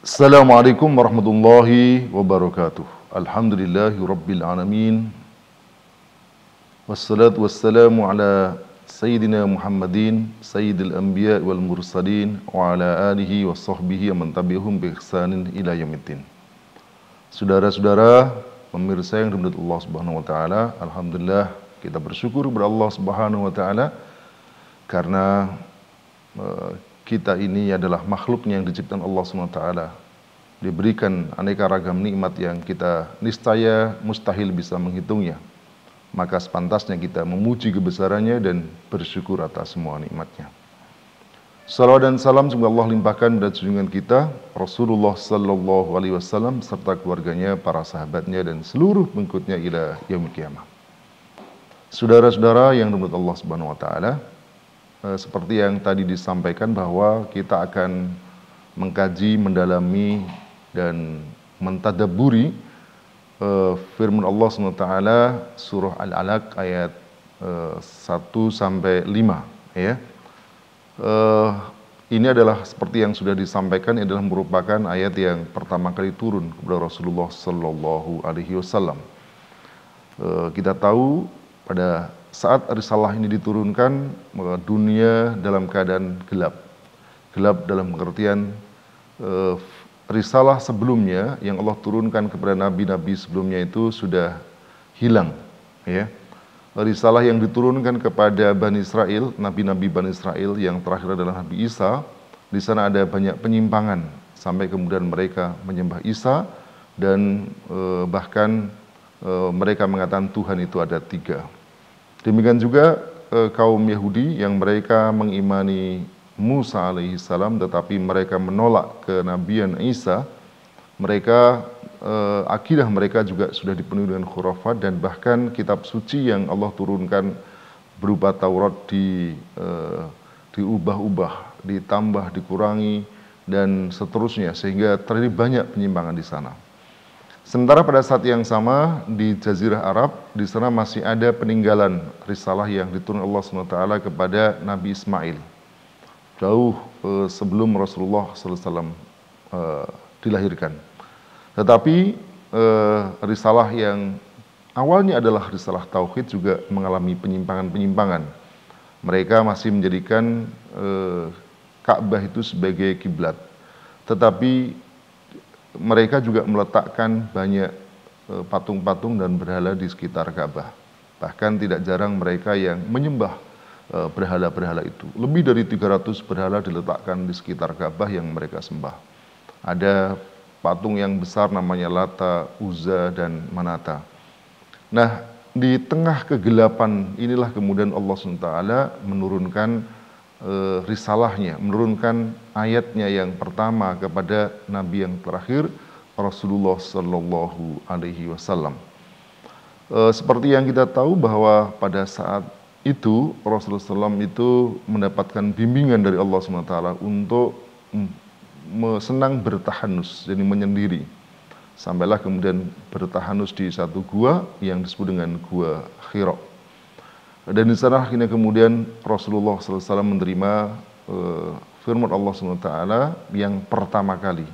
Assalamualaikum warahmatullahi wabarakatuh. Alhamdulillahi rabbil alamin. Wassalatu wassalamu ala Sayyidina Muhammadin Sayyidil anbiya wal mursalin wa ala alihi wa sahbihi wa man tabi'ahum bi ihsanin ila yaumiddin. Saudara-saudara pemirsa yang dirahmati Allah Subhanahu wa taala, alhamdulillah kita bersyukur kepada Allah Subhanahu wa taala karena kita ini adalah makhluknya yang diciptakan Allah SWT, diberikan aneka ragam nikmat yang kita niscaya mustahil bisa menghitungnya. Maka sepantasnya kita memuji kebesarannya dan bersyukur atas semua nikmatnya. Salawat dan salam semoga Allah limpahkan pada junjungan kita Rasulullah Sallallahu Alaihi Wasallam serta keluarganya, para sahabatnya dan seluruh pengikutnya ila yaumil qiyamah. Saudara-saudara yang dirahmati Allah Subhanahu Wa Taala, seperti yang tadi disampaikan bahwa kita akan mengkaji, mendalami, dan mentadabburi firman Allah SWT surah Al-Alaq ayat 1-5 ya. Ini adalah seperti yang sudah disampaikan, ini adalah merupakan ayat yang pertama kali turun kepada Rasulullah Sallallahu Alaihi Wasallam. Kita tahu pada saat risalah ini diturunkan, dunia dalam keadaan gelap. Gelap dalam pengertian risalah sebelumnya yang Allah turunkan kepada nabi-nabi sebelumnya itu sudah hilang. Ya. Risalah yang diturunkan kepada Bani Israel, nabi-nabi Bani Israel yang terakhir adalah Nabi Isa, di sana ada banyak penyimpangan sampai kemudian mereka menyembah Isa dan bahkan mereka mengatakan Tuhan itu ada 3. Demikian juga kaum Yahudi yang mereka mengimani Musa alaihissalam tetapi mereka menolak kenabian Isa. Mereka akidah mereka juga sudah dipenuhi dengan khurafat dan bahkan kitab suci yang Allah turunkan berupa Taurat diubah-ubah, ditambah, dikurangi dan seterusnya sehingga terjadi banyak penyimpangan di sana. Sementara pada saat yang sama di Jazirah Arab, di sana masih ada peninggalan risalah yang diturunkan Allah SWT kepada Nabi Ismail. Jauh sebelum Rasulullah SAW dilahirkan. Tetapi risalah yang awalnya adalah risalah Tauhid juga mengalami penyimpangan-penyimpangan. Mereka masih menjadikan Ka'bah itu sebagai kiblat. Tetapi mereka juga meletakkan banyak patung-patung dan berhala di sekitar Ka'bah. Bahkan tidak jarang mereka yang menyembah berhala-berhala itu. Lebih dari 300 berhala diletakkan di sekitar Ka'bah yang mereka sembah. Ada patung yang besar namanya Lata, Uzza, dan Manata. Nah, di tengah kegelapan inilah kemudian Allah SWT menurunkan risalahnya, menurunkan ayatnya yang pertama kepada Nabi yang terakhir Rasulullah Sallallahu Alaihi Wasallam. Seperti yang kita tahu bahwa pada saat itu Rasulullah SAW itu mendapatkan bimbingan dari Allah SWT untuk senang bertahanus, jadi menyendiri. Sampailah kemudian bertahanus di satu gua yang disebut dengan Gua Hira. Dan di sana akhirnya kemudian Rasulullah SAW menerima firman Allah SWT yang pertama kali.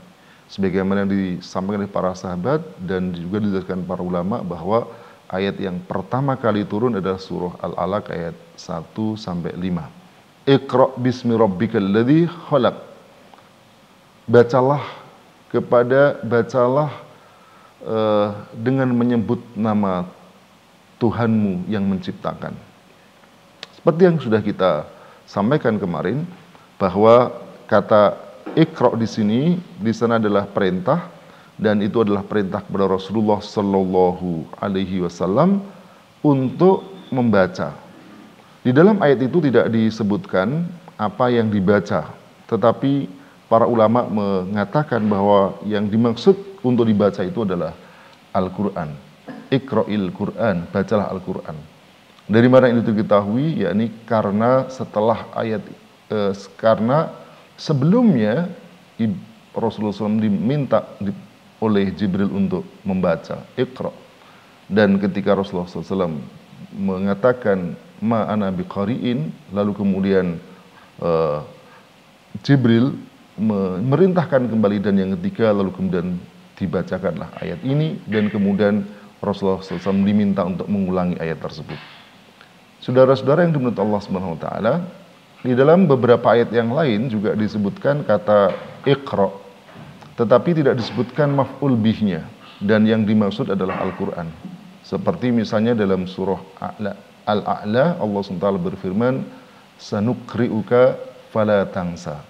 Sebagaimana yang disampaikan oleh para sahabat dan juga dijelaskan para ulama bahwa ayat yang pertama kali turun adalah surah Al-Alaq ayat 1-5. Iqra' bismi rabbikal ladzi khalaq. Bacalah dengan menyebut nama Tuhanmu yang menciptakan. Seperti yang sudah kita sampaikan kemarin bahwa kata Iqra di sana adalah perintah dan itu adalah perintah kepada Rasulullah Sallallahu Alaihi Wasallam untuk membaca. Di dalam ayat itu tidak disebutkan apa yang dibaca, tetapi para ulama mengatakan bahwa yang dimaksud untuk dibaca itu adalah Al-Quran. Iqra'il Quran, bacalah Al-Quran. Dari mana itu diketahui? Yakni karena setelah karena sebelumnya Rasulullah SAW diminta oleh Jibril untuk membaca Iqra. Dan ketika Rasulullah SAW mengatakan ma ana biqari'in, lalu kemudian Jibril memerintahkan kembali, dan yang ketiga lalu kemudian dibacakanlah ayat ini dan kemudian Rasulullah SAW diminta untuk mengulangi ayat tersebut. Saudara-saudara yang dimuliakan Allah Subhanahu wa taala, di dalam beberapa ayat yang lain juga disebutkan kata Iqra, tetapi tidak disebutkan maf'ul bihnya, dan yang dimaksud adalah Al-Qur'an. Seperti misalnya dalam surah Al-A'la Allah SWT berfirman, "Sanukri'uka fala tansa."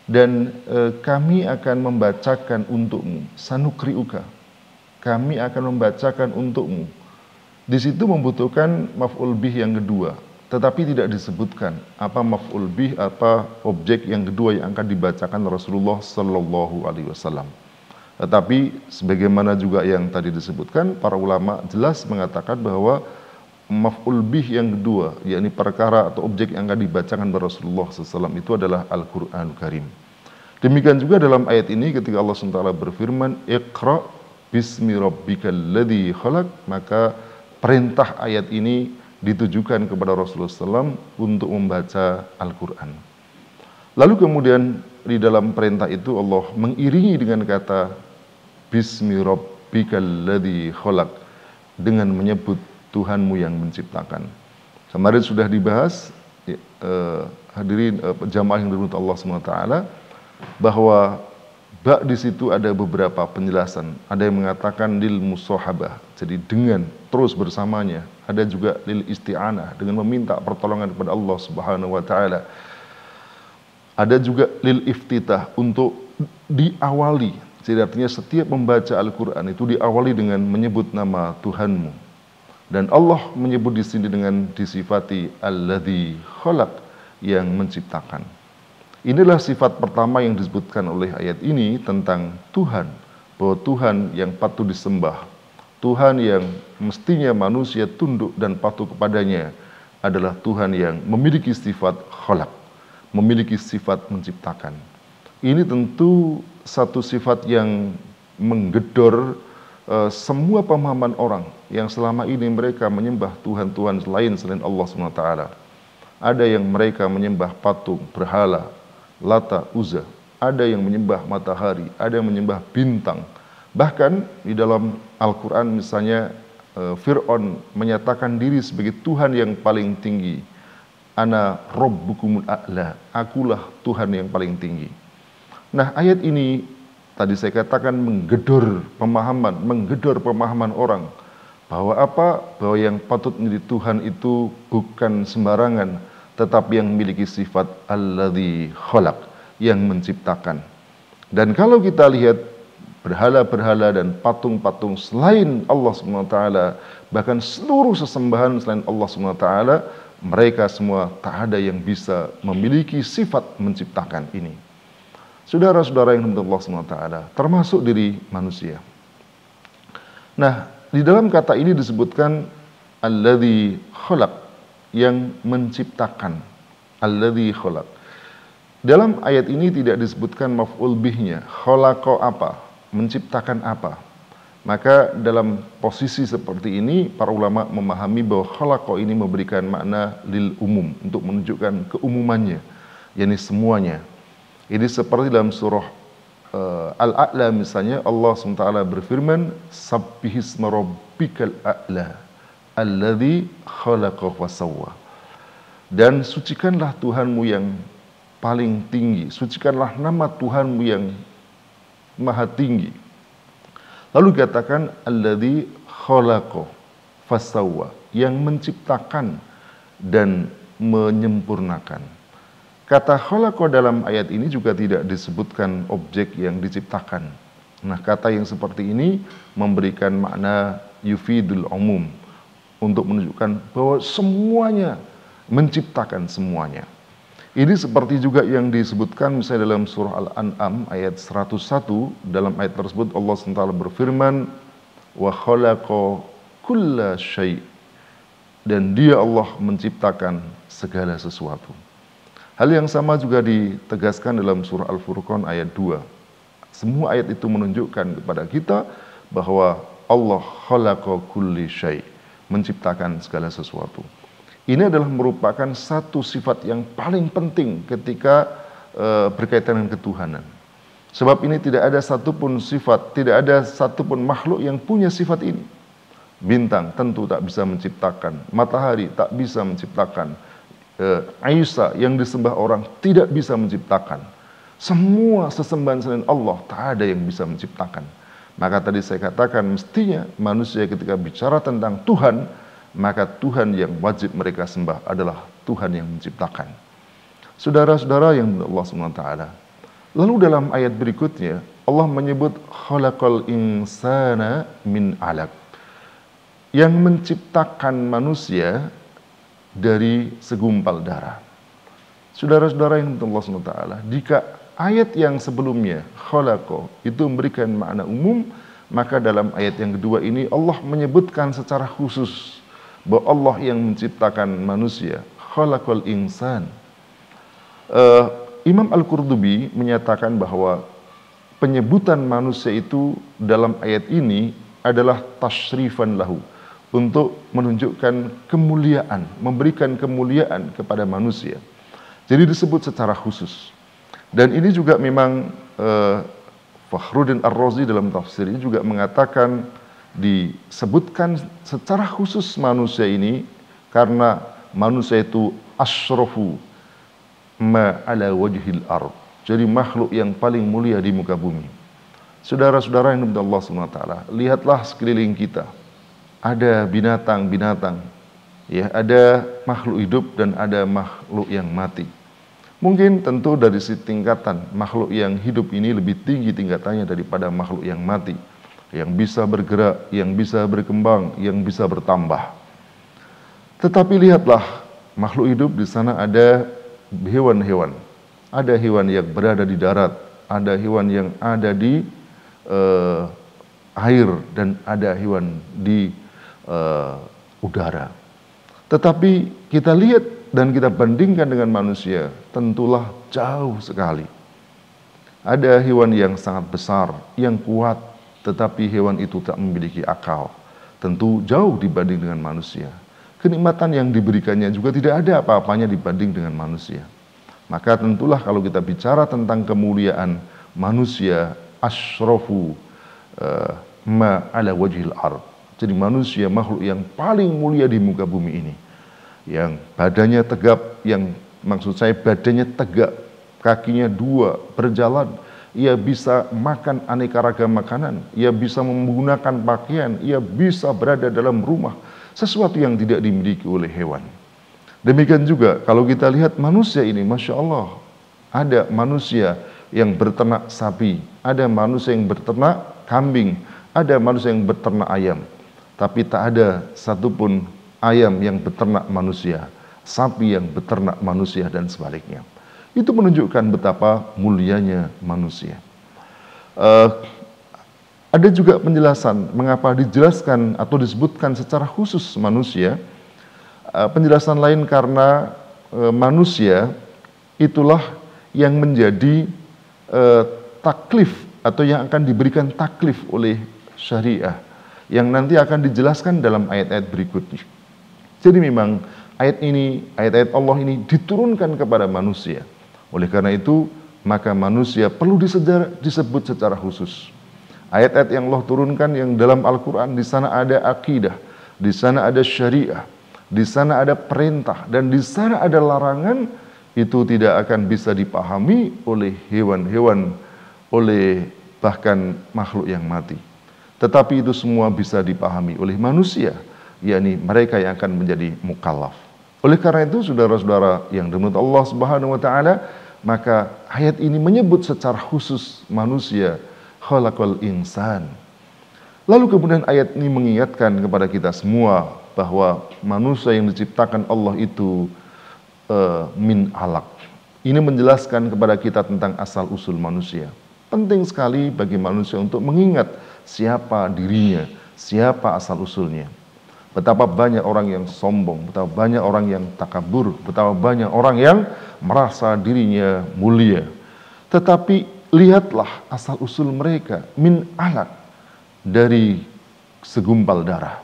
Dan kami akan membacakan untukmu, sanukri'uka, kami akan membacakan untukmu. Di situ membutuhkan maf'ul bih yang kedua, tetapi tidak disebutkan apa maf'ul bih, apa objek yang kedua yang akan dibacakan Rasulullah Sallallahu Alaihi Wasallam. Tetapi sebagaimana juga yang tadi disebutkan, para ulama jelas mengatakan bahwa maf'ul bih yang kedua, yakni perkara atau objek yang akan dibacakan oleh Rasulullah SAW itu adalah Al-Qur'anul Karim. Demikian juga dalam ayat ini ketika Allah SWT berfirman, Iqra bismi rabbikal ladzi khalaq, maka perintah ayat ini ditujukan kepada Rasulullah SAW untuk membaca Al-Quran. Lalu kemudian di dalam perintah itu Allah mengiringi dengan kata bismi rabbikal ladzi khalaq, dengan menyebut Tuhanmu yang menciptakan. Kemarin sudah dibahas hadirin jamaah yang dirahmati Allah SWT, bahwa ba di situ ada beberapa penjelasan. Ada yang mengatakan lil musahabah, jadi dengan terus bersamanya. Ada juga lil isti'anah, dengan meminta pertolongan kepada Allah Subhanahu wa taala. Ada juga lil iftitah, untuk diawali. Jadi artinya setiap membaca Al-Qur'an itu diawali dengan menyebut nama Tuhanmu. Dan Allah menyebut di sini dengan disifati alladzi khalaq, yang menciptakan. Inilah sifat pertama yang disebutkan oleh ayat ini tentang Tuhan, bahwa Tuhan yang patut disembah, Tuhan yang mestinya manusia tunduk dan patuh kepadanya adalah Tuhan yang memiliki sifat khalaq, memiliki sifat menciptakan. Ini tentu satu sifat yang menggedor semua pemahaman orang yang selama ini mereka menyembah Tuhan-Tuhan selain Allah SWT. Ada yang mereka menyembah patung, berhala, Lata, Uzza, ada yang menyembah matahari, ada yang menyembah bintang. Bahkan di dalam Al-Quran misalnya Fir'aun menyatakan diri sebagai Tuhan yang paling tinggi. Ana Rabbukumul A'la, akulah Tuhan yang paling tinggi. Nah, ayat ini tadi saya katakan menggedor pemahaman orang bahwa bahwa yang patut menjadi Tuhan itu bukan sembarangan, tetapi yang memiliki sifat alladzi khalaq, yang menciptakan. Dan kalau kita lihat berhala-berhala dan patung-patung selain Allah SWT, bahkan seluruh sesembahan selain Allah SWT, mereka semua tak ada yang bisa memiliki sifat menciptakan ini. Saudara-saudara yang dimuliakan Allah SWT, termasuk diri manusia. Nah, di dalam kata ini disebutkan alladzi khalaq, yang menciptakan. Alladzi khalaq. Dalam ayat ini tidak disebutkan maf'ul bihnya. Khalaqa apa? Menciptakan apa? Maka dalam posisi seperti ini para ulama memahami bahwa khalaqa ini memberikan makna lil umum, untuk menunjukkan keumumannya, yakni semuanya. Ini seperti dalam surah Al-A'la misalnya, Allah SWT berfirman, Sabbihisma rabbikal a'la, alladzi khalaqa fasawwa. Dan sucikanlah Tuhanmu yang paling tinggi, sucikanlah nama Tuhanmu yang maha tinggi. Lalu katakan alladzi khalaqa fasawwa, yang menciptakan dan menyempurnakan. Kata khalaqa dalam ayat ini juga tidak disebutkan objek yang diciptakan. Nah, kata yang seperti ini memberikan makna yufidul umum, untuk menunjukkan bahwa semuanya, menciptakan semuanya. Ini seperti juga yang disebutkan misalnya dalam surah Al-An'am ayat 101. Dalam ayat tersebut Allah SWT berfirman, wa khalaqa kulla syai', dan Dia Allah menciptakan segala sesuatu. Hal yang sama juga ditegaskan dalam surah Al-Furqan ayat 2. Semua ayat itu menunjukkan kepada kita bahwa Allah khalaqa kulli syai', menciptakan segala sesuatu. Ini adalah merupakan satu sifat yang paling penting ketika berkaitan dengan ketuhanan. Sebab ini tidak ada satupun sifat, tidak ada satupun makhluk yang punya sifat ini. Bintang tentu tak bisa menciptakan, matahari tak bisa menciptakan, Isa yang disembah orang tidak bisa menciptakan. Semua sesembahan selain Allah tak ada yang bisa menciptakan. Maka tadi saya katakan mestinya manusia ketika bicara tentang Tuhan, maka Tuhan yang wajib mereka sembah adalah Tuhan yang menciptakan. Saudara-saudara yang Allah SWT. Lalu dalam ayat berikutnya Allah menyebut khalaqal insana min 'alaq, yang menciptakan manusia dari segumpal darah. Saudara-saudara yang Allah SWT, jika ayat yang sebelumnya khalaqa itu memberikan makna umum, maka dalam ayat yang kedua ini Allah menyebutkan secara khusus bahwa Allah yang menciptakan manusia, khalaqal insan. Imam Al-Qurtubi menyatakan bahwa penyebutan manusia itu dalam ayat ini adalah tasyrifan lahu, untuk menunjukkan kemuliaan, memberikan kemuliaan kepada manusia. Jadi disebut secara khusus. Dan ini juga memang Fakhruddin Ar-Razi dalam tafsirnya juga mengatakan disebutkan secara khusus manusia ini karena manusia itu asyrafu ma ala wajhil ard, jadi makhluk yang paling mulia di muka bumi. Saudara-saudara yang dimuliakan Allah SWT, lihatlah sekeliling kita, ada binatang-binatang, ya, ada makhluk hidup dan ada makhluk yang mati. Mungkin tentu dari si tingkatan makhluk yang hidup ini lebih tinggi tingkatannya daripada makhluk yang mati, yang bisa bergerak, yang bisa berkembang, yang bisa bertambah. Tetapi lihatlah makhluk hidup di sana, ada hewan-hewan. Ada hewan yang berada di darat, ada hewan yang ada di air, dan ada hewan di udara. Tetapi kita lihat dan kita bandingkan dengan manusia, tentulah jauh sekali. Ada hewan yang sangat besar, yang kuat, tetapi hewan itu tak memiliki akal. Tentu jauh dibanding dengan manusia. Kenikmatan yang diberikannya juga tidak ada apa-apanya dibanding dengan manusia. Maka tentulah kalau kita bicara tentang kemuliaan manusia, asyrafu ma ala wajhil ard. Jadi manusia makhluk yang paling mulia di muka bumi ini. Yang badannya tegap, yang maksud saya badannya tegak, kakinya dua, berjalan, ia bisa makan aneka ragam makanan, ia bisa menggunakan pakaian, ia bisa berada dalam rumah, sesuatu yang tidak dimiliki oleh hewan. Demikian juga kalau kita lihat manusia ini, Masya Allah, ada manusia yang berternak sapi, ada manusia yang berternak kambing, ada manusia yang berternak ayam. Tapi tak ada satupun ayam yang beternak manusia, sapi yang beternak manusia, dan sebaliknya. Itu menunjukkan betapa mulianya manusia. Ada juga penjelasan mengapa dijelaskan atau disebutkan secara khusus manusia. Penjelasan lain karena manusia itulah yang menjadi taklif atau yang akan diberikan taklif oleh syariah, yang nanti akan dijelaskan dalam ayat-ayat berikutnya. Jadi memang ayat-ayat Allah ini diturunkan kepada manusia. Oleh karena itu, maka manusia perlu disebut secara khusus. Ayat-ayat yang Allah turunkan yang dalam Al-Quran, di sana ada akidah, di sana ada syariah, di sana ada perintah, dan di sana ada larangan, itu tidak akan bisa dipahami oleh hewan-hewan, oleh bahkan makhluk yang mati. Tetapi itu semua bisa dipahami oleh manusia, yakni mereka yang akan menjadi mukallaf. Oleh karena itu, saudara-saudara yang dimuliakan Allah Subhanahu wa taala, maka ayat ini menyebut secara khusus manusia, khalaqal insan. Lalu kemudian ayat ini mengingatkan kepada kita semua bahwa manusia yang diciptakan Allah itu min 'alaq. Ini menjelaskan kepada kita tentang asal usul manusia. Penting sekali bagi manusia untuk mengingat siapa dirinya, siapa asal usulnya. Betapa banyak orang yang sombong, betapa banyak orang yang takabur, betapa banyak orang yang merasa dirinya mulia. Tetapi lihatlah asal usul mereka, min 'alaq, dari segumpal darah.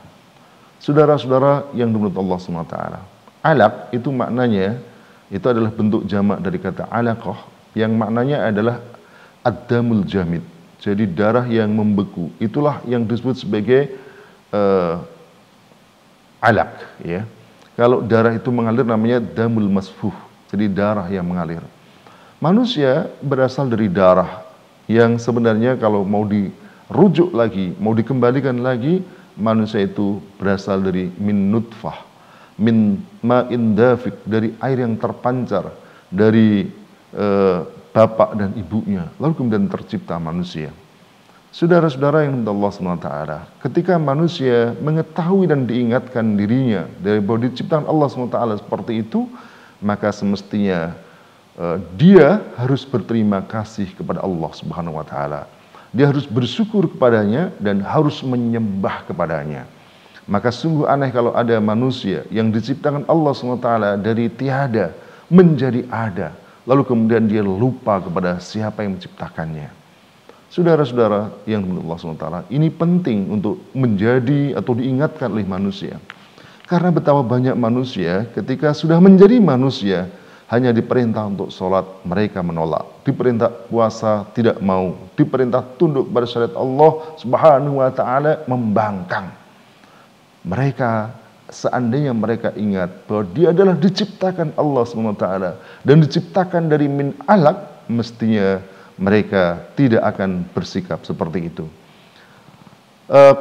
Saudara-saudara yang dimuliakan Allah SWT, alaq itu maknanya, itu adalah bentuk jamak dari kata alaqah, yang maknanya adalah ad-damul jamid. Jadi darah yang membeku. Itulah yang disebut sebagai alaq, ya. Kalau darah itu mengalir namanya damul masfuh. Jadi darah yang mengalir. Manusia berasal dari darah yang sebenarnya kalau mau dirujuk lagi, mau dikembalikan lagi, manusia itu berasal dari min nutfah, min ma'in dafiq, dari air yang terpancar dari bapak dan ibunya, lalu kemudian tercipta manusia. Saudara-saudara yang dimuliakan Allah SWT, ketika manusia mengetahui dan diingatkan dirinya dari bahwa diciptakan Allah SWT seperti itu, maka semestinya dia harus berterima kasih kepada Allah Subhanahu wa taala. Dia harus bersyukur kepadanya dan harus menyembah kepadanya. Maka sungguh aneh kalau ada manusia yang diciptakan Allah SWT dari tiada menjadi ada, lalu kemudian dia lupa kepada siapa yang menciptakannya. Saudara-saudara yang dimuliakan Allah SWT, ini penting untuk menjadi atau diingatkan oleh manusia. Karena betapa banyak manusia ketika sudah menjadi manusia, hanya diperintah untuk sholat, mereka menolak. Diperintah puasa, tidak mau. Diperintah tunduk pada syariat Allah Subhanahu wa taala, membangkang. Mereka, seandainya mereka ingat bahwa dia adalah diciptakan Allah Subhanahu wa taala dan diciptakan dari min alaq, mestinya mereka tidak akan bersikap seperti itu.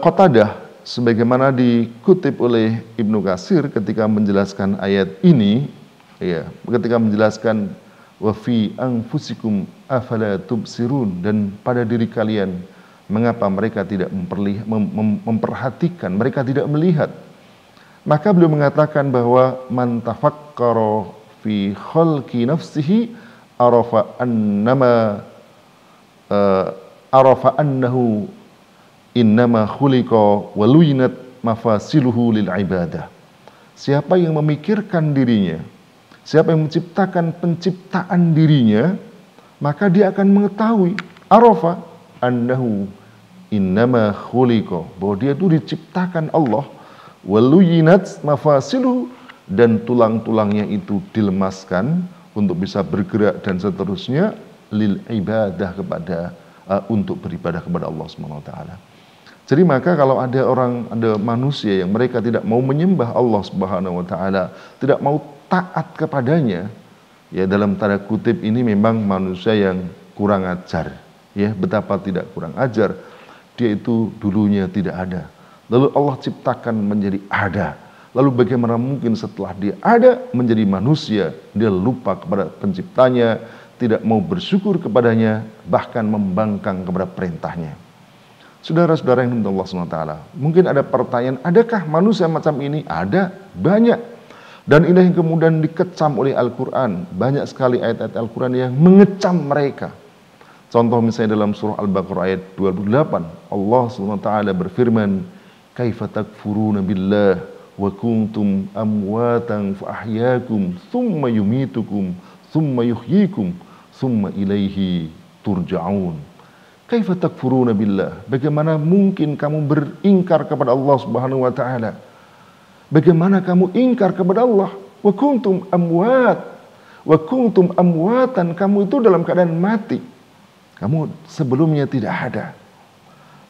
Qatadah, sebagaimana dikutip oleh Ibnu Katsir ketika menjelaskan ayat ini, ya, ketika menjelaskan wa fi anfusikum afala tubsirun, dan pada diri kalian mengapa mereka tidak memperhatikan, mereka tidak melihat. Maka beliau mengatakan bahwa man tafakkara fi khalqi nafsihi arafa annahu innama khuliqa wa luyinat mafasiluhu lil ibadah. Siapa yang memikirkan dirinya, siapa yang menciptakan penciptaan dirinya, maka dia akan mengetahui arafa annahu innama khuliqa, bahwa dia itu diciptakan Allah, waluyinat mafasiluhu, dan tulang-tulangnya itu dilemaskan untuk bisa bergerak dan seterusnya, lil ibadah, kepada untuk beribadah kepada Allah Subhanahu wa taala. Jadi maka kalau ada manusia yang mereka tidak mau menyembah Allah Subhanahu wa taala, tidak mau taat kepadanya, ya dalam tanda kutip ini memang manusia yang kurang ajar, ya, betapa tidak kurang ajar. Dia itu dulunya tidak ada, lalu Allah ciptakan menjadi ada. Lalu bagaimana mungkin setelah dia ada menjadi manusia, dia lupa kepada penciptanya, tidak mau bersyukur kepadanya, bahkan membangkang kepada perintahnya. Saudara-saudara yang dimuliakan Allah SWT, mungkin ada pertanyaan, adakah manusia macam ini? Ada, banyak. Dan ini yang kemudian dikecam oleh Al-Quran. Banyak sekali ayat-ayat Al-Quran yang mengecam mereka. Contoh misalnya dalam surah Al-Baqarah ayat 28, Allah SWT berfirman, kaifa takfuruna billah wa kuntum amwatan fa ahyakum thumma yumitukum thumma yuhyikum thumma ilaihi turja'un. Kaifa takfuruna billah, bagaimana mungkin kamu beringkar kepada Allah Subhanahu wa taala? Bagaimana kamu ingkar kepada Allah? Wa kuntum amwatan, kamu itu dalam keadaan mati. Kamu sebelumnya tidak ada.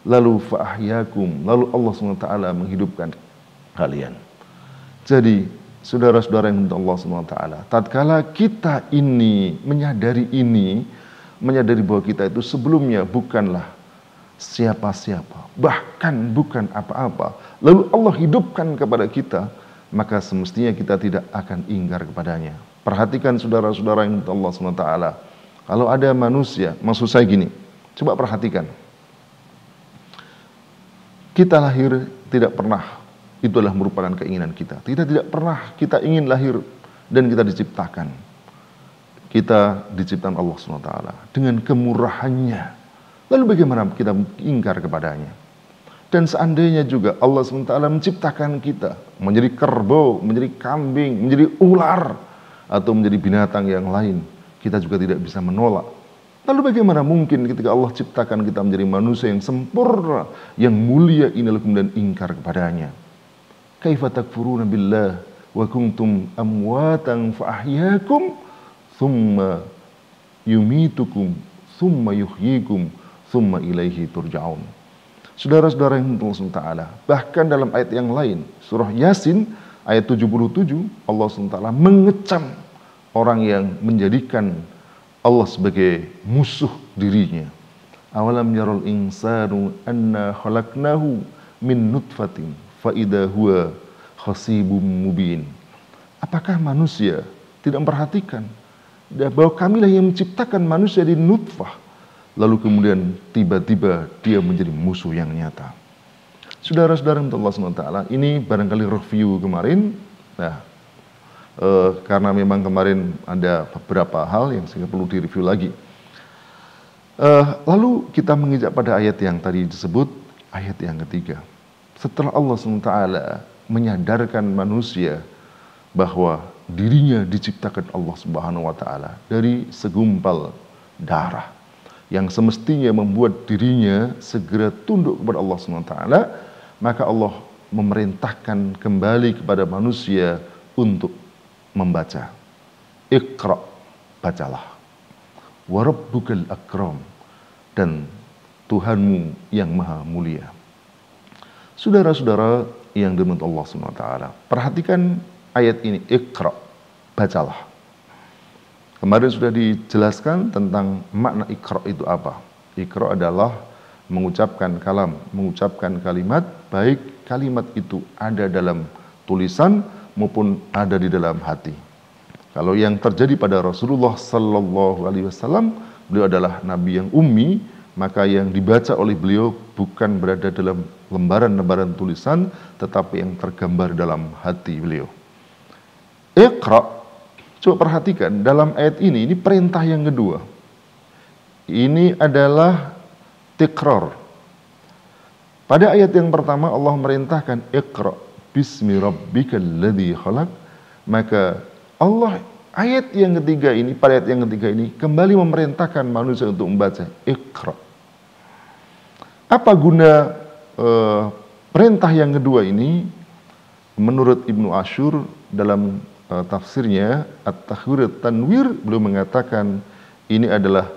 Lalu fa ahyakum, lalu Allah Subhanahu wa taala menghidupkan kalian. Jadi saudara-saudara yang dimuliakan Allah Subhanahu wa taala, tatkala kita ini menyadari bahwa kita itu sebelumnya bukanlah siapa-siapa, bahkan bukan apa-apa, lalu Allah hidupkan kepada kita, maka semestinya kita tidak akan ingkar kepadanya. Perhatikan saudara-saudara yang dimuliakan Allah Subhanahu wa taala, kalau ada manusia, maksud saya gini, coba perhatikan, kita lahir tidak pernah, itu adalah merupakan keinginan kita. Kita tidak pernah kita ingin lahir dan kita diciptakan. Kita diciptakan Allah SWT dengan kemurahannya. Lalu bagaimana kita ingkar kepadanya? Dan seandainya juga Allah SWT menciptakan kita menjadi kerbau, menjadi kambing, menjadi ular, atau menjadi binatang yang lain, kita juga tidak bisa menolak. Lalu bagaimana mungkin ketika Allah ciptakan kita menjadi manusia yang sempurna, yang mulia ini, lalu kemudian ingkar kepadanya? Kaifa takfuruna billah wa kuntum amwatan fa ahyakum thumma yumitukum thumma yuhyikum thumma ilaihi turja'un. Saudara-saudara yang Allah SWT, bahkan dalam ayat yang lain, surah Yasin ayat 77, Allah SWT mengecam orang yang menjadikan Allah sebagai musuh dirinya. Awalam yarul insanu anna khalaqnahu min nutfatin fa idza huwa khasibum mubin. Apakah manusia tidak memperhatikan bahwa kamilah yang menciptakan manusia di nutfah, lalu kemudian tiba-tiba dia menjadi musuh yang nyata. Saudara-saudara Allah SWT, ini barangkali review kemarin. Nah, karena memang kemarin ada beberapa hal yang sehingga perlu direview lagi. Lalu kita menginjak pada ayat yang tadi disebut, ayat yang ketiga. Setelah Allah SWT menyadarkan manusia bahwa dirinya diciptakan Allah Subhanahu wa taala dari segumpal darah yang semestinya membuat dirinya segera tunduk kepada Allah Subhanahu wa taala, maka Allah memerintahkan kembali kepada manusia untuk membaca. Iqra, bacalah. Wa rabbukal akram, dan Tuhanmu yang maha mulia. Saudara-saudara yang dirahmati Allah Subhanahu wa taala, perhatikan ayat ini, Iqra, bacalah. Kemarin sudah dijelaskan tentang makna Iqra itu apa. Iqra adalah mengucapkan kalam, mengucapkan kalimat, baik kalimat itu ada dalam tulisan maupun ada di dalam hati. Kalau yang terjadi pada Rasulullah Sallallahu Alaihi Wasallam, beliau adalah Nabi yang ummi, maka yang dibaca oleh beliau bukan berada dalam lembaran-lembaran tulisan, tetapi yang tergambar dalam hati beliau. Iqra, coba perhatikan dalam ayat ini perintah yang kedua. Ini adalah tikrar. Pada ayat yang pertama Allah merintahkan Iqra bismi rabbikal ladzi khalaq, maka Allah ayat yang ketiga ini, pada ayat yang ketiga ini kembali memerintahkan manusia untuk membaca Iqra. Apa guna perintah yang kedua ini? Menurut Ibnu Ashur dalam tafsirnya At-Tahwir Tanwir, beliau mengatakan ini adalah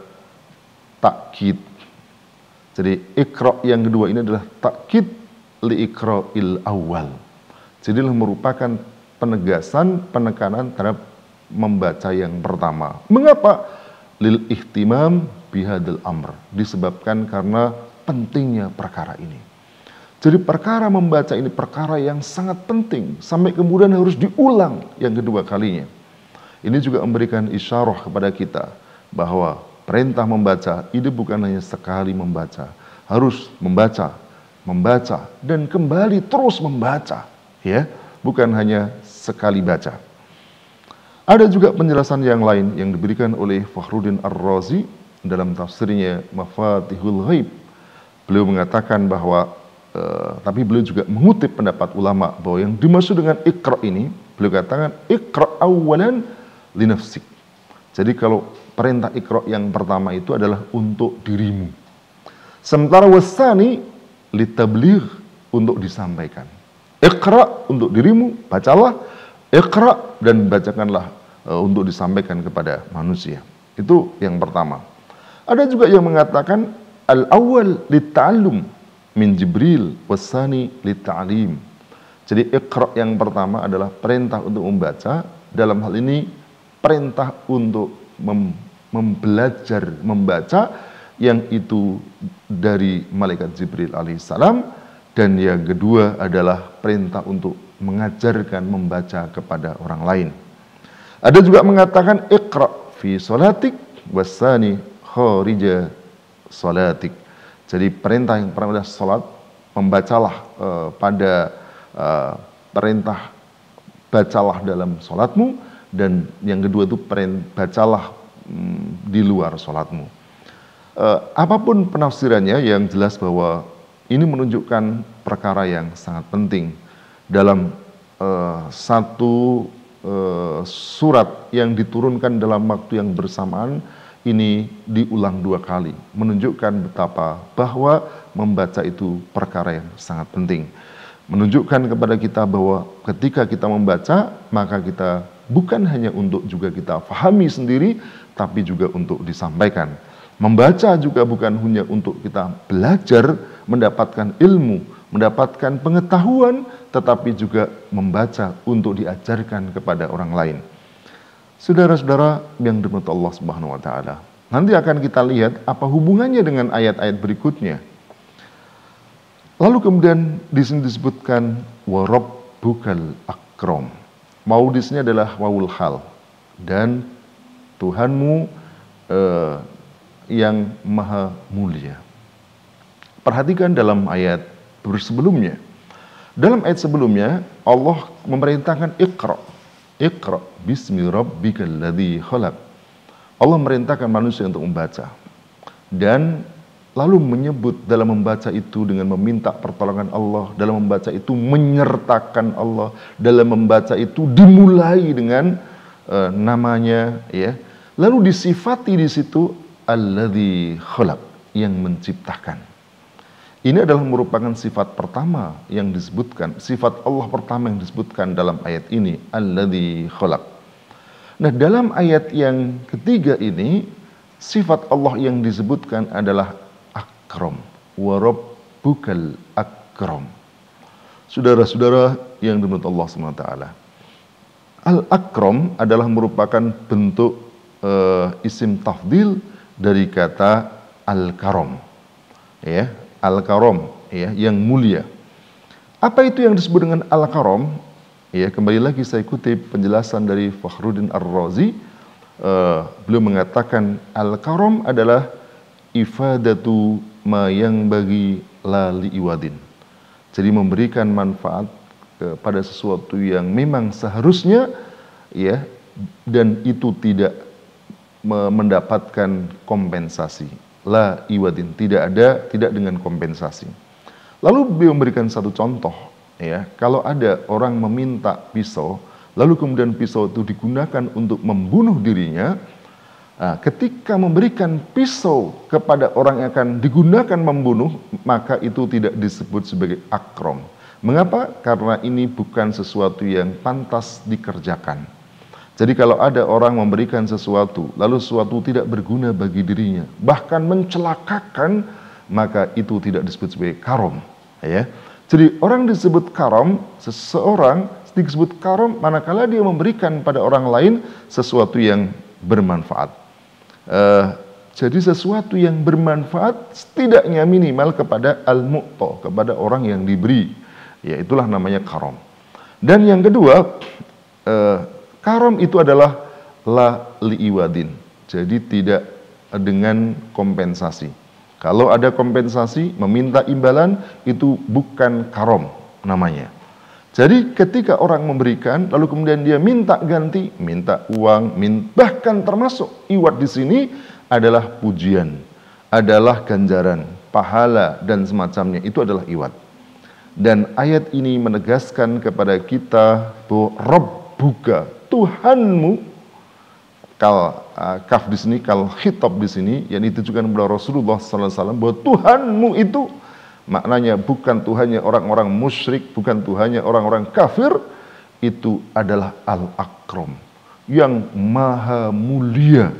takkid. Jadi Iqra yang kedua ini adalah takkid li iqra'il awal. Jadi merupakan penegasan, penekanan terhadap membaca yang pertama. Mengapa? Lil ihtimam bihadil amr. Disebabkan karena pentingnya perkara ini. Jadi perkara membaca ini perkara yang sangat penting, sampai kemudian harus diulang yang kedua kalinya. Ini juga memberikan isyarah kepada kita bahwa perintah membaca ini bukan hanya sekali membaca, harus membaca, membaca dan kembali terus membaca, ya, bukan hanya sekali baca. Ada juga penjelasan yang lain yang diberikan oleh Fakhruddin Ar-Razi dalam tafsirnya Mafatihul Ghaib. Beliau mengatakan bahwa tapi beliau juga mengutip pendapat ulama bahwa yang dimaksud dengan Iqra ini, beliau katakan Iqra awalan li nafsik. Jadi kalau perintah Iqra yang pertama itu adalah untuk dirimu. Sementara wasani li tabligh, untuk disampaikan. Iqra untuk dirimu, bacalah. Iqra dan bacakanlah untuk disampaikan kepada manusia. Itu yang pertama. Ada juga yang mengatakan al-awwal li ta'allum min Jibril wasani li ta'lim. Jadi Iqra yang pertama adalah perintah untuk membaca, dalam hal ini perintah untuk membelajar membaca, yang itu dari malaikat Jibril alaihissalam, dan yang kedua adalah perintah untuk mengajarkan membaca kepada orang lain. Ada juga mengatakan Iqra fi sholatik wasani kharija sholatik. Jadi perintah yang pertama adalah salat, membacalah pada perintah bacalah dalam salatmu, dan yang kedua itu bacalah di luar salatmu. Apapun penafsirannya, yang jelas bahwa ini menunjukkan perkara yang sangat penting dalam satu surat yang diturunkan dalam waktu yang bersamaan. Ini diulang dua kali, menunjukkan betapa bahwa membaca itu perkara yang sangat penting. Menunjukkan kepada kita bahwa ketika kita membaca, maka kita bukan hanya untuk juga kita fahami sendiri, tapi juga untuk disampaikan. Membaca juga bukan hanya untuk kita belajar, mendapatkan ilmu, mendapatkan pengetahuan, tetapi juga membaca untuk diajarkan kepada orang lain. Saudara-saudara yang dirahmati Allah Subhanahu wa taala, nanti akan kita lihat apa hubungannya dengan ayat-ayat berikutnya. Lalu kemudian di sini disebutkan wa rabbukal akram. Mau di sini adalah wawul hal, dan Tuhanmu yang maha mulia. Perhatikan dalam ayat sebelumnya. Dalam ayat sebelumnya Allah memerintahkan Iqra. Iqra bismi rabbikal ladzi khalaq. Allah merintahkan manusia untuk membaca. Dan lalu menyebut dalam membaca itu dengan meminta pertolongan Allah, dalam membaca itu menyertakan Allah, dalam membaca itu dimulai dengan namanya, ya. Lalu disifati di situ alladzi khalaq, yang menciptakan. Ini adalah merupakan sifat pertama yang disebutkan, sifat Allah pertama yang disebutkan dalam ayat ini, alladzi khalaq. Nah, dalam ayat yang ketiga ini, sifat Allah yang disebutkan adalah akram, wa rabbukal akram. Saudara-saudara yang dirahmati Allah SWT, al-akram adalah merupakan bentuk isim tafdil dari kata al-karam, ya, al-karam, ya, yang mulia. Apa itu yang disebut dengan al-karam? Ya, kembali lagi saya kutip penjelasan dari Fakhruddin Ar-Razi. Beliau mengatakan al-karam adalah ifadatu ma yang bagi lali iwadin. Jadi memberikan manfaat kepada sesuatu yang memang seharusnya, ya, dan itu tidak mendapatkan kompensasi. La iwadin, tidak dengan kompensasi. Lalu beliau memberikan satu contoh, ya, kalau ada orang meminta pisau, lalu kemudian pisau itu digunakan untuk membunuh dirinya. Nah, ketika memberikan pisau kepada orang yang akan digunakan membunuh, maka itu tidak disebut sebagai akram. Mengapa? Karena ini bukan sesuatu yang pantas dikerjakan. Jadi kalau ada orang memberikan sesuatu, lalu sesuatu tidak berguna bagi dirinya, bahkan mencelakakan, maka itu tidak disebut sebagai karam, ya. Jadi orang disebut karam, seseorang disebut karam manakala dia memberikan pada orang lain sesuatu yang bermanfaat. Jadi sesuatu yang bermanfaat setidaknya minimal kepada al-mu'ta, kepada orang yang diberi, ya, itulah namanya karam. Dan yang kedua, karam itu adalah la li'iwadin, jadi tidak dengan kompensasi. Kalau ada kompensasi, meminta imbalan, itu bukan karam namanya. Jadi ketika orang memberikan, lalu kemudian dia minta ganti, minta uang, bahkan termasuk iwad di sini adalah pujian, adalah ganjaran, pahala, dan semacamnya, itu adalah iwad. Dan ayat ini menegaskan kepada kita bahwa Rabbuka, Tuhanmu, kaf di sini, kal khitab di sini, yang ditujukan kepada Rasulullah SAW, bahwa Tuhanmu itu maknanya bukan Tuhannya orang-orang musyrik, bukan Tuhannya orang-orang kafir, itu adalah al-akram, yang maha mulia,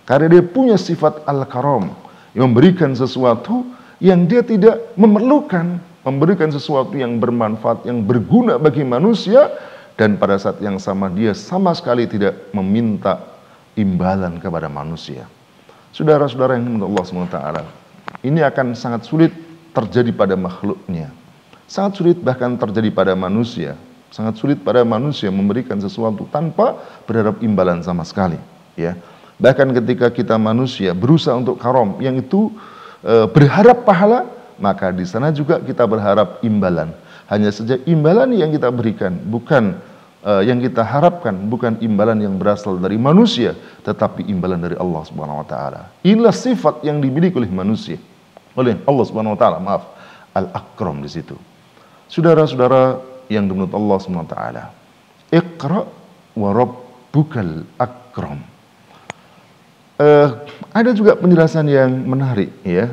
karena dia punya sifat al-karam, yang memberikan sesuatu yang dia tidak memerlukan, memberikan sesuatu yang bermanfaat, yang berguna bagi manusia, dan pada saat yang sama dia sama sekali tidak meminta imbalan kepada manusia. Saudara-saudara yang dimuliakan Allah SWT, ini akan sangat sulit terjadi pada makhluknya, sangat sulit bahkan terjadi pada manusia, sangat sulit pada manusia memberikan sesuatu tanpa berharap imbalan sama sekali, ya. Bahkan ketika kita manusia berusaha untuk karam, yang itu berharap pahala, maka di sana juga kita berharap imbalan. Hanya saja imbalan yang kita berikan bukan yang kita harapkan, bukan imbalan yang berasal dari manusia, tetapi imbalan dari Allah Subhanahu wa taala. Inilah sifat yang dimiliki oleh manusia, oleh Allah Subhanahu wa taala, maaf, al-akram di situ. Saudara-saudara yang dimuliakan Allah Subhanahu wa taala, Iqra wa rabbukal akram. Ada juga penjelasan yang menarik, ya.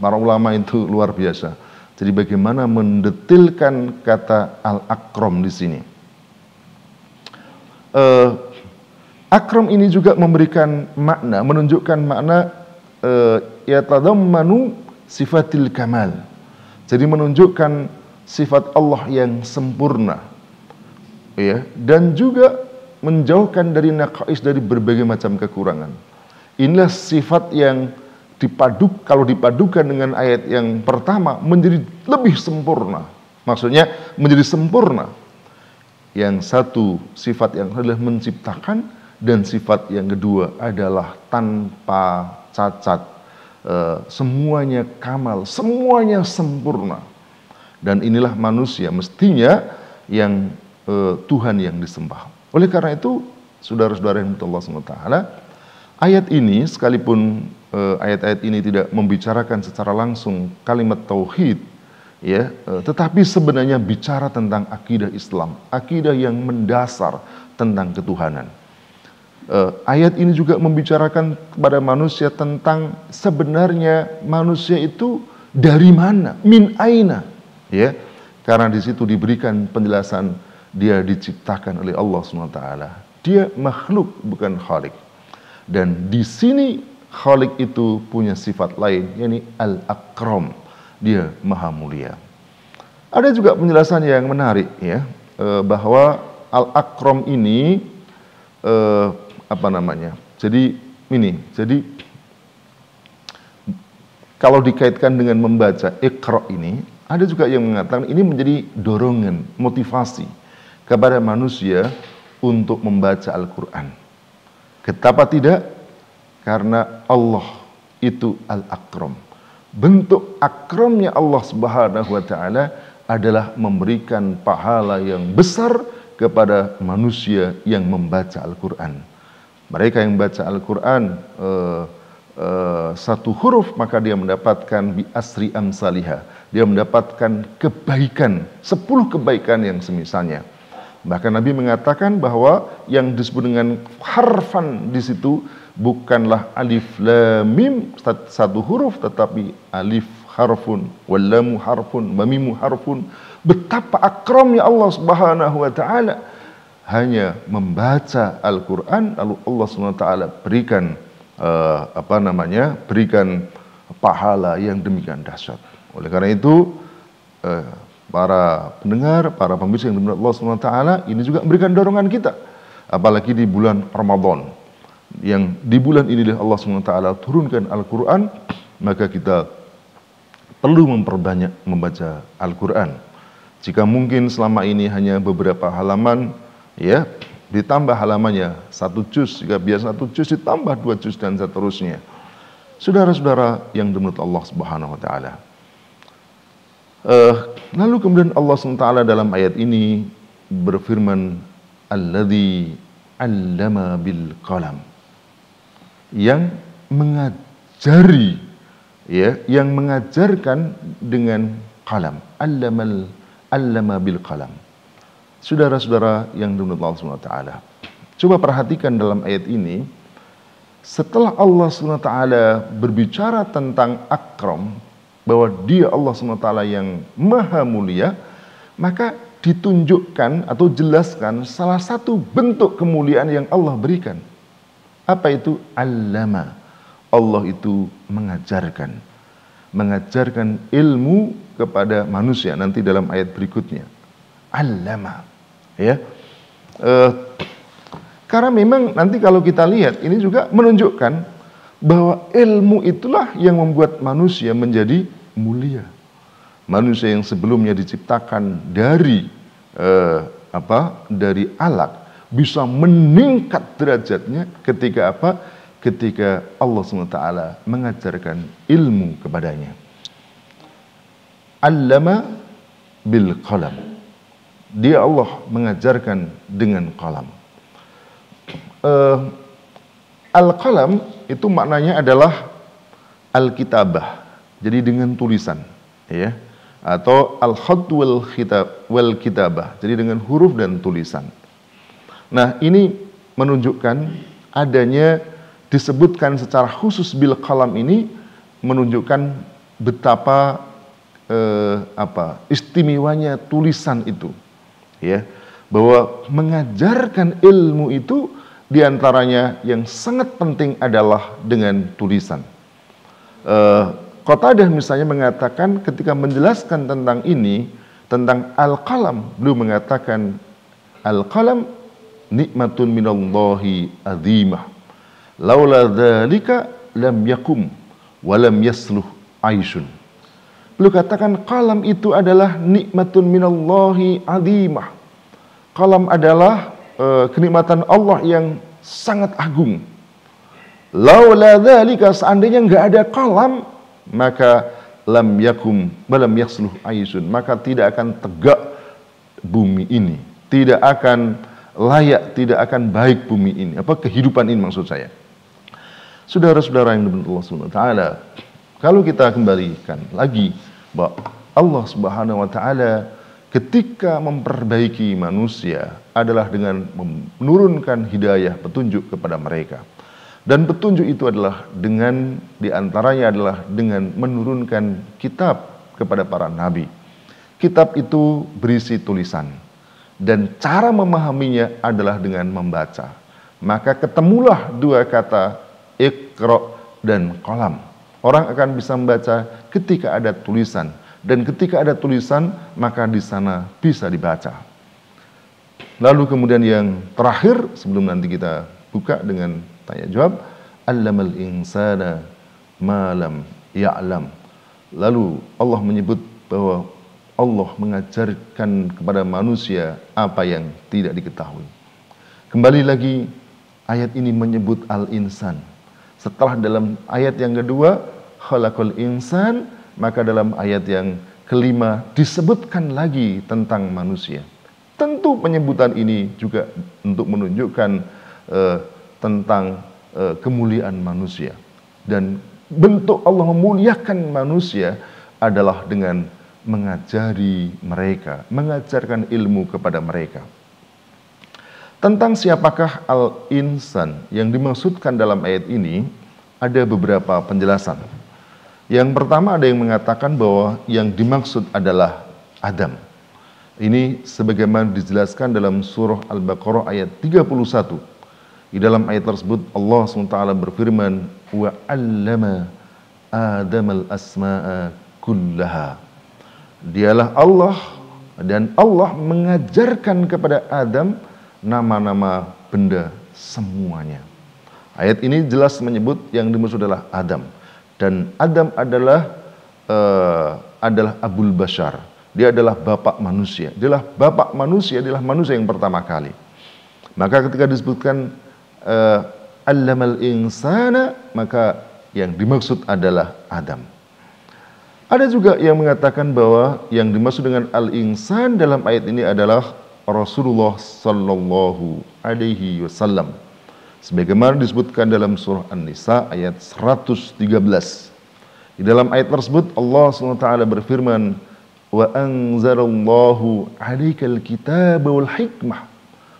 Para ulama itu luar biasa. Jadi bagaimana mendetilkan kata al-akram di sini. Akram ini juga memberikan makna, menunjukkan makna yatadammanu sifatil kamal. Jadi menunjukkan sifat Allah yang sempurna, ya, dan juga menjauhkan dari naqais, dari berbagai macam kekurangan. Inilah sifat yang kalau dipadukan dengan ayat yang pertama menjadi lebih sempurna. Maksudnya menjadi sempurna. Yang satu sifat yang adalah menciptakan, dan sifat yang kedua adalah tanpa cacat. Semuanya kamal, semuanya sempurna. Dan inilah manusia mestinya yang Tuhan yang disembah. Oleh karena itu, saudara-saudara yang Allah SWT, ayat ini sekalipun ayat-ayat ini tidak membicarakan secara langsung kalimat tauhid, ya, tetapi sebenarnya bicara tentang akidah Islam, akidah yang mendasar tentang ketuhanan. Ayat ini juga membicarakan kepada manusia tentang sebenarnya manusia itu dari mana, min aina, ya, karena di situ diberikan penjelasan dia diciptakan oleh Allah SWT. Dia makhluk, bukan khalik. Dan di sini khalik itu punya sifat lain, yakni al-akram, dia maha mulia. Ada juga penjelasan yang menarik, ya, bahwa al-akram ini jadi kalau dikaitkan dengan membaca Iqra ini, ada juga yang mengatakan ini menjadi dorongan, motivasi kepada manusia untuk membaca Al-Quran. Betapa tidak? Karena Allah itu Al-Akram. Bentuk akramnya Allah Subhanahu wa Ta'ala adalah memberikan pahala yang besar kepada manusia yang membaca Al-Quran. Mereka yang baca Al-Quran satu huruf, maka dia mendapatkan bi asri amsalihah. Dia mendapatkan kebaikan, 10 kebaikan yang semisalnya. Bahkan Nabi mengatakan bahwa yang disebut dengan harfan di situ bukanlah alif lam mim satu huruf, tetapi alif harfun, wal lamu harfun, wa mimu harfun. Betapa akramnya Allah Subhanahu wa Ta'ala. Hanya membaca Al-Quran, lalu Allah SWT berikan berikan pahala yang demikian dahsyat. Oleh karena itu, para pendengar, para pemirsa yang dimuliakan Allah SWT, ini juga memberikan dorongan kita, apalagi di bulan Ramadan, yang di bulan ini Allah SWT turunkan Al-Quran, maka kita perlu memperbanyak membaca Al-Quran. Jika mungkin selama ini hanya beberapa halaman, ya, ditambah halamannya 1 juz, jika biasa 1 juz ditambah 2 juz dan seterusnya. Saudara-saudara yang dimuliakan Allah Subhanahu wa Ta'ala. Lalu kemudian Allah SWT dalam ayat ini berfirman, alladzi 'allama bil qalam, yang mengajari, ya, yang mengajarkan dengan qalam. Allama bil qalam. Saudara-saudara yang dimuliakan Allah SWT, coba perhatikan dalam ayat ini, setelah Allah SWT berbicara tentang akram, bahwa dia Allah SWT yang maha mulia, maka ditunjukkan atau jelaskan salah satu bentuk kemuliaan yang Allah berikan. Apa itu? Allama. Allah itu mengajarkan ilmu kepada manusia, nanti dalam ayat berikutnya. Allama. Ya, karena memang nanti kalau kita lihat ini juga menunjukkan bahwa ilmu itulah yang membuat manusia menjadi mulia. Manusia yang sebelumnya diciptakan dari dari alaq bisa meningkat derajatnya ketika apa? Ketika Allah SWT mengajarkan ilmu kepadanya. Allama bil qalam. Dia Allah mengajarkan dengan qalam. Al-qalam itu maknanya adalah al-kitabah. Jadi dengan tulisan, ya. Atau al-khatt wal kitabah. Jadi dengan huruf dan tulisan. Nah, ini menunjukkan adanya, disebutkan secara khusus bil qalam ini menunjukkan betapa istimewanya tulisan itu. Ya, bahwa mengajarkan ilmu itu diantaranya yang sangat penting adalah dengan tulisan. Qatadah misalnya mengatakan ketika menjelaskan tentang ini, tentang al-qalam, beliau mengatakan al-qalam nikmatun minallahi azimah. Laula dzalika lam yakum wa lam yasluh aisyun. Beliau katakan qalam itu adalah nikmatun minallahi azimah. Qalam adalah kenikmatan Allah yang sangat agung. Laula dzalika, seandainya enggak ada qalam, maka lam yakum wa lam yasluh aisyun, maka tidak akan tegak bumi ini, tidak akan layak, tidak akan baik bumi ini, kehidupan ini maksud saya. Saudara-saudara yang dimuliakan Allah Subhanahu wa taala, kalau kita kembalikan lagi bahwa Allah Subhanahu wa taala ketika memperbaiki manusia adalah dengan menurunkan hidayah, petunjuk kepada mereka. Dan petunjuk itu adalah dengan diantaranya adalah dengan menurunkan kitab kepada para nabi. Kitab itu berisi tulisan dan cara memahaminya adalah dengan membaca. Maka ketemulah dua kata Iqra dan qalam. Orang akan bisa membaca ketika ada tulisan, dan ketika ada tulisan maka di sana bisa dibaca. Lalu kemudian yang terakhir sebelum nanti kita buka dengan tanya jawab, allamal insana ma lam ya'lam. Lalu Allah menyebut bahwa Allah mengajarkan kepada manusia apa yang tidak diketahui. Kembali lagi ayat ini menyebut al-insan. Setelah dalam ayat yang kedua khalaqal insan, maka dalam ayat yang kelima disebutkan lagi tentang manusia. Tentu penyebutan ini juga untuk menunjukkan tentang kemuliaan manusia. Dan bentuk Allah memuliakan manusia adalah dengan mengajari mereka, mengajarkan ilmu kepada mereka. Tentang siapakah al-insan yang dimaksudkan dalam ayat ini, ada beberapa penjelasan. Yang pertama ada yang mengatakan bahwa yang dimaksud adalah Adam. Ini sebagaimana dijelaskan dalam surah Al-Baqarah ayat 31. Di dalam ayat tersebut Allah SWT berfirman, wa 'allama Adamal asma'a kullaha. Dialah Allah, dan Allah mengajarkan kepada Adam nama-nama benda semuanya. Ayat ini jelas menyebut yang dimaksud adalah Adam. Dan Adam adalah Abul Bashar. Dia adalah bapak manusia. Dialah bapak manusia, dialah manusia yang pertama kali. Maka ketika disebutkan allamal insana, maka yang dimaksud adalah Adam. Ada juga yang mengatakan bahwa yang dimaksud dengan al-insan dalam ayat ini adalah Rasulullah sallallahu alaihi wasallam. Sebagaimana disebutkan dalam surah An-Nisa ayat 113. Di dalam ayat tersebut Allah SWT berfirman, wa anzalallahu 'alaikal kitaba wal hikmah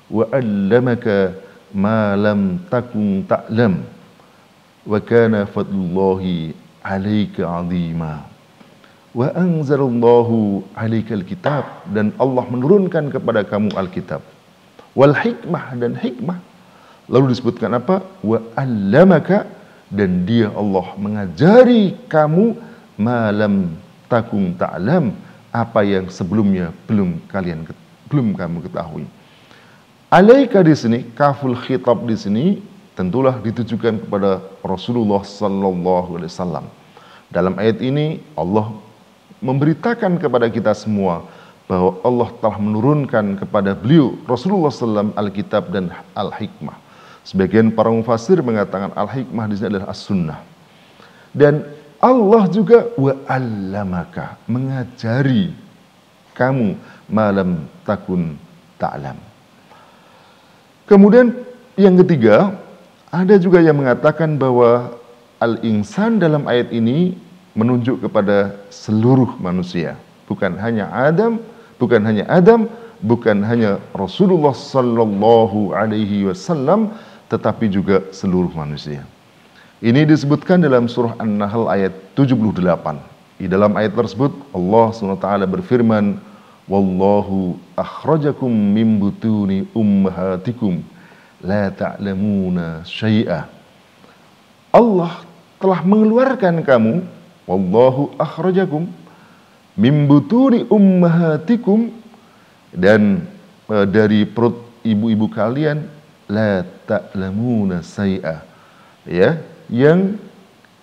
wa 'allamaka ma lam takun ta'lam wa kana fadlullahi 'alaika 'azima. Wa anzalallahu 'alaikal kitab, dan Allah menurunkan kepada kamu Alkitab, wal hikmah, dan hikmah. Lalu disebutkan apa? Wa 'allamaka, dan dia Allah mengajari kamu ma lam takun ta'lam, apa yang sebelumnya belum kamu ketahui. Alaika di sini, kaful khitab di sini tentulah ditujukan kepada Rasulullah sallallahu alaihi wasallam. Dalam ayat ini Allah memberitakan kepada kita semua bahwa Allah telah menurunkan kepada beliau Rasulullah SAW Alkitab dan Al-Hikmah. Sebagian para mufassir mengatakan Al-Hikmah di sini adalah As-Sunnah. Dan Allah juga wa'allamaka, mengajari kamu malam takun ta'lam. Kemudian yang ketiga, ada juga yang mengatakan bahwa al-insan dalam ayat ini menunjuk kepada seluruh manusia, bukan hanya Adam, bukan hanya Rasulullah sallallahu alaihi wasallam, tetapi juga seluruh manusia. Ini disebutkan dalam surah An-Nahl ayat 78. Di dalam ayat tersebut Allah SWT berfirman, wallahu akhrajakum min butuni ummahatikum la ta'lamuna syai'a. Allah telah mengeluarkan kamu, wallahu akhrajakum min butuni ummahatikum, dan dari perut ibu-ibu kalian, la ta'lamuna syai'a, ya, yang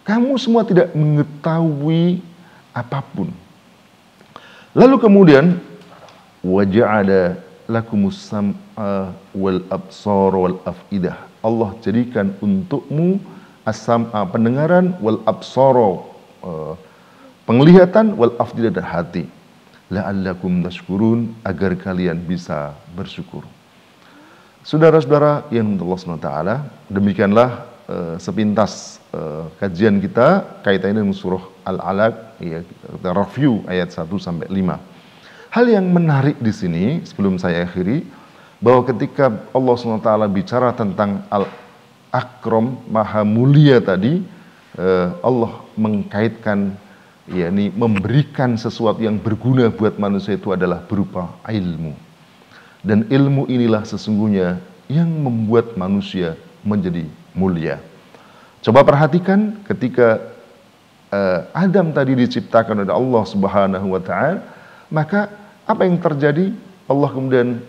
kamu semua tidak mengetahui apapun. Lalu kemudian waja'ala lakumus sam'a wal absar wal afidah. Allah jadikan untukmu as-sam'a pendengaran, wal absara penglihatan, wal afidah dan hati. La'allakum tashkurun, agar kalian bisa bersyukur. Saudara-saudara yang Allah SWT, demikianlah sepintas kajian kita kaitannya dengan surah Al-Alaq, ya, kita review ayat 1 sampai 5. Hal yang menarik di sini sebelum saya akhiri, bahwa ketika Allah SWT bicara tentang Al-Akram, Maha Mulia tadi, Allah mengkaitkan, yakni memberikan sesuatu yang berguna buat manusia itu adalah berupa ilmu. Dan ilmu inilah sesungguhnya yang membuat manusia menjadi mulia. Coba perhatikan ketika Adam tadi diciptakan oleh Allah Subhanahu wa Ta'ala, maka apa yang terjadi? Allah kemudian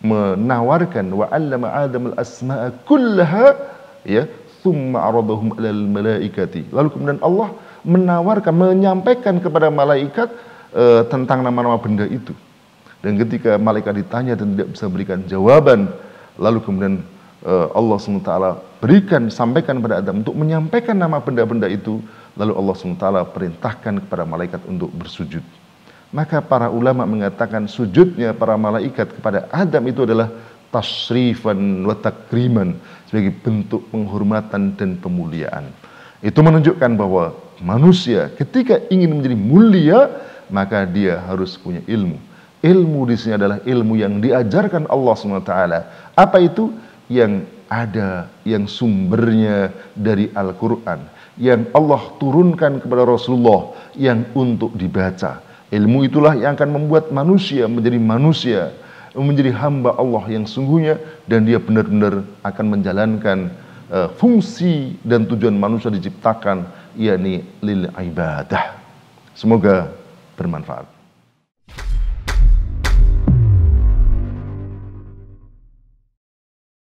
menawarkan wa 'allama Adam al-asma'a kullaha, ya, tsumma 'aradahum 'alal malaikati. Lalu kemudian Allah menawarkan, menyampaikan kepada malaikat tentang nama-nama benda itu. Dan ketika malaikat ditanya dan tidak bisa berikan jawaban, lalu kemudian Allah SWT sampaikan kepada Adam untuk menyampaikan nama benda-benda itu. Lalu Allah SWT perintahkan kepada malaikat untuk bersujud. Maka para ulama mengatakan sujudnya para malaikat kepada Adam itu adalah tasrifan wa takriman, sebagai bentuk penghormatan dan pemuliaan. Itu menunjukkan bahwa manusia ketika ingin menjadi mulia, maka dia harus punya ilmu. Ilmu di sini adalah ilmu yang diajarkan Allah SWT. Apa itu? Yang ada, yang sumbernya dari Al-Quran, yang Allah turunkan kepada Rasulullah, yang untuk dibaca. Ilmu itulah yang akan membuat manusia, menjadi hamba Allah yang sungguhnya, dan dia benar-benar akan menjalankan fungsi dan tujuan manusia diciptakan, yakni lil ibadah. Semoga bermanfaat.